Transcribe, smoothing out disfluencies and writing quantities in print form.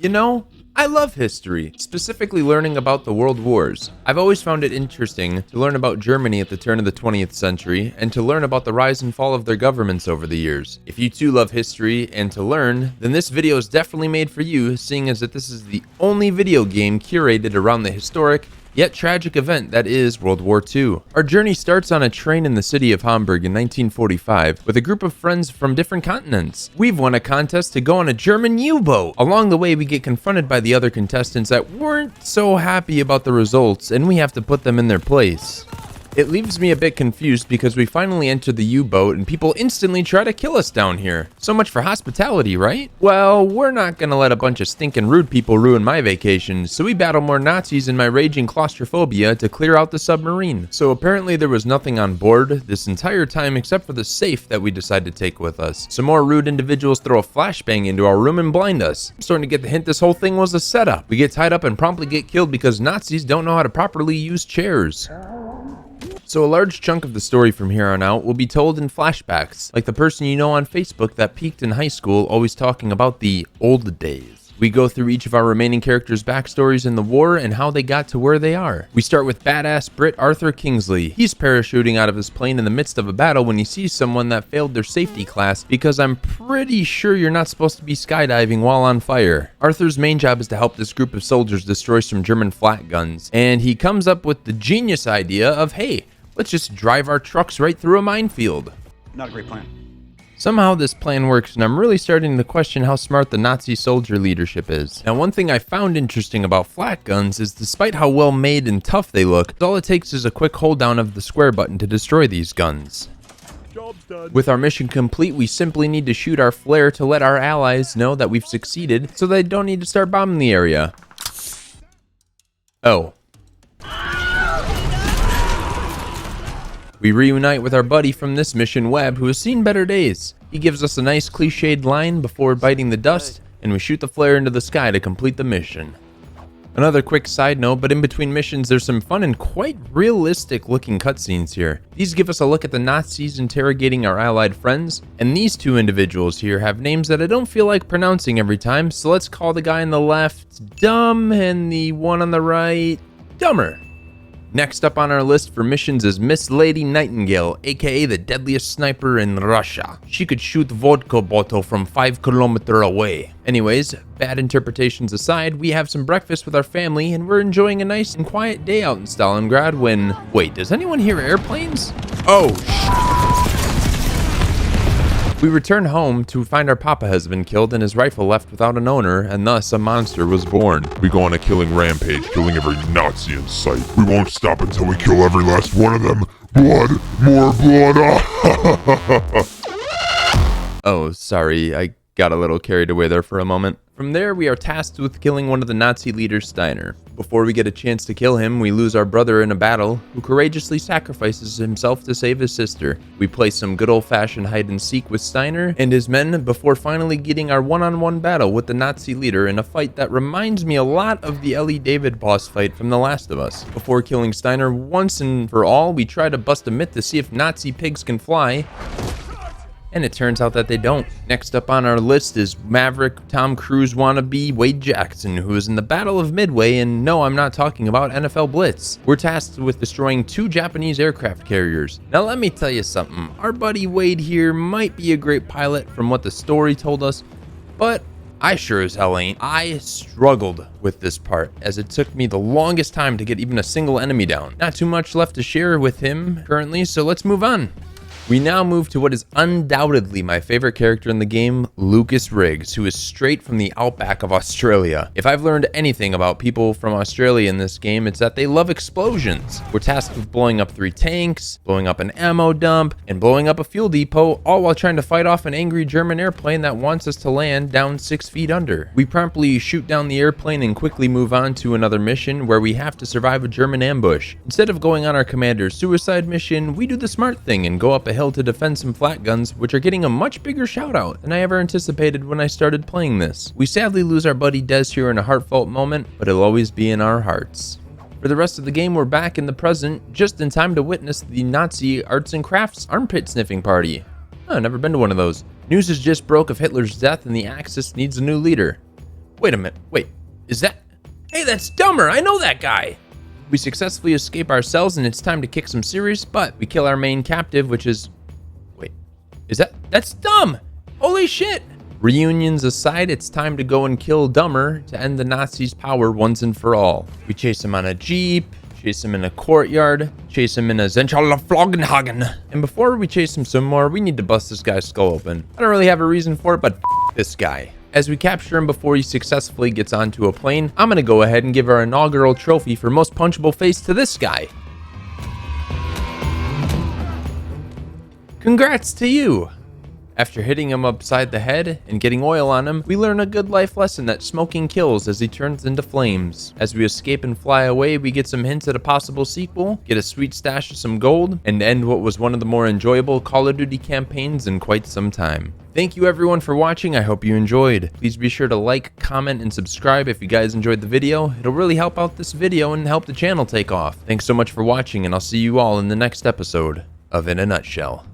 You know, I love history, specifically learning about the world wars. I've always found it interesting to learn about Germany at the turn of the 20th century and to learn about the rise and fall of their governments over the years. If you too love history and to learn, then this video is definitely made for you, seeing as that this is the only video game curated around the historic yet tragic event that is World War II. Our journey starts on a train in the city of Hamburg in 1945 with a group of friends from different continents. We've won a contest to go on a German U-boat. Along the way, we get confronted by the other contestants that weren't so happy about the results, and we have to put them in their place. It leaves me a bit confused because we finally enter the U-boat and people instantly try to kill us down here. So much for hospitality, right? Well, we're not gonna let a bunch of stinking rude people ruin my vacation, so we battle more Nazis in my raging claustrophobia to clear out the submarine. So apparently there was nothing on board this entire time except for the safe that we decided to take with us. Some more rude individuals throw a flashbang into our room and blind us. I'm starting to get the hint this whole thing was a setup. We get tied up and promptly get killed because Nazis don't know how to properly use chairs. So a large chunk of the story from here on out will be told in flashbacks, like the person you know on Facebook that peaked in high school always talking about the old days. We go through each of our remaining characters' backstories in the war and how they got to where they are. We start with badass Brit Arthur Kingsley. He's parachuting out of his plane in the midst of a battle when he sees someone that failed their safety class, because I'm pretty sure you're not supposed to be skydiving while on fire. Arthur's main job is to help this group of soldiers destroy some German flat guns, and he comes up with the genius idea of, hey, let's just drive our trucks right through a minefield. Not a great plan. Somehow this plan works, and I'm really starting to question how smart the Nazi soldier leadership is. Now, one thing I found interesting about flat guns is despite how well made and tough they look, all it takes is a quick hold down of the square button to destroy these guns. Job's done. With our mission complete, we simply need to shoot our flare to let our allies know that we've succeeded, so they don't need to start bombing the area. Oh. We reunite with our buddy from this mission, Webb, who has seen better days. He gives us a nice cliched line before biting the dust, and we shoot the flare into the sky to complete the mission. Another quick side note, but in between missions there's some fun and quite realistic looking cutscenes here. These give us a look at the Nazis interrogating our allied friends, and these two individuals here have names that I don't feel like pronouncing every time, so let's call the guy on the left Dumb and the one on the right Dumber. Next up on our list for missions is Miss Lady Nightingale, aka the deadliest sniper in Russia. She could shoot vodka bottle from 5 kilometers away. Anyways, bad interpretations aside, we have some breakfast with our family and we're enjoying a nice and quiet day out in Stalingrad when... Wait, does anyone hear airplanes? Oh, We return home to find our papa has been killed and his rifle left without an owner, and thus a monster was born. We go on a killing rampage, killing every Nazi in sight. We won't stop until we kill every last one of them. Blood, more blood. Oh, sorry, I got a little carried away there for a moment. From there, we are tasked with killing one of the Nazi leaders, Steiner. Before we get a chance to kill him, we lose our brother in a battle, who courageously sacrifices himself to save his sister. We play some good old-fashioned hide-and-seek with Steiner and his men before finally getting our one-on-one battle with the Nazi leader in a fight that reminds me a lot of the Ellie David boss fight from The Last of Us. Before killing Steiner once and for all, we try to bust a myth to see if Nazi pigs can fly, and it turns out that they don't. Next up on our list is Maverick Tom Cruise wannabe Wade Jackson, who is in the Battle of Midway, and no, I'm not talking about NFL Blitz. We're tasked with destroying 2 Japanese aircraft carriers. Now let me tell you something, our buddy Wade here might be a great pilot from what the story told us, but I sure as hell ain't. I struggled with this part, as it took me the longest time to get even a single enemy down. Not too much left to share with him currently, so let's move on. We now move to what is undoubtedly my favorite character in the game, Lucas Riggs, who is straight from the outback of Australia. If I've learned anything about people from Australia in this game, it's that they love explosions. We're tasked with blowing up 3 tanks, blowing up an ammo dump, and blowing up a fuel depot, all while trying to fight off an angry German airplane that wants us to land down 6 feet under. We promptly shoot down the airplane and quickly move on to another mission where we have to survive a German ambush. Instead of going on our commander's suicide mission, we do the smart thing and go up a hill to defend some flat guns, which are getting a much bigger shout out than I ever anticipated when I started playing this. We sadly lose our buddy Des here in a heartfelt moment, but he'll always be in our hearts. For the rest of the game, we're back in the present, just in time to witness the Nazi arts and crafts armpit sniffing party. Oh, never been to one of those. News has just broke of Hitler's death and the Axis needs a new leader. Wait a minute. Wait, is that... Hey, that's Dumber. I know that guy. We successfully escape ourselves, and it's time to kick some serious butt. We kill our main captive, which is... Wait, is that... That's Dumb! Holy shit! Reunions aside, it's time to go and kill Dumber to end the Nazis' power once and for all. We chase him on a jeep, chase him in a courtyard, chase him in a Zentralflogenhagen. And before we chase him some more, we need to bust this guy's skull open. I don't really have a reason for it, but this guy. As we capture him before he successfully gets onto a plane, I'm gonna go ahead and give our inaugural trophy for most punchable face to this guy. Congrats to you! After hitting him upside the head and getting oil on him, we learn a good life lesson that smoking kills as he turns into flames. As we escape and fly away, we get some hints at a possible sequel, get a sweet stash of some gold, and end what was one of the more enjoyable Call of Duty campaigns in quite some time. Thank you everyone for watching. I hope you enjoyed. Please be sure to like, comment, and subscribe if you guys enjoyed the video. It'll really help out this video and help the channel take off. Thanks so much for watching, and I'll see you all in the next episode of In a Nutshell.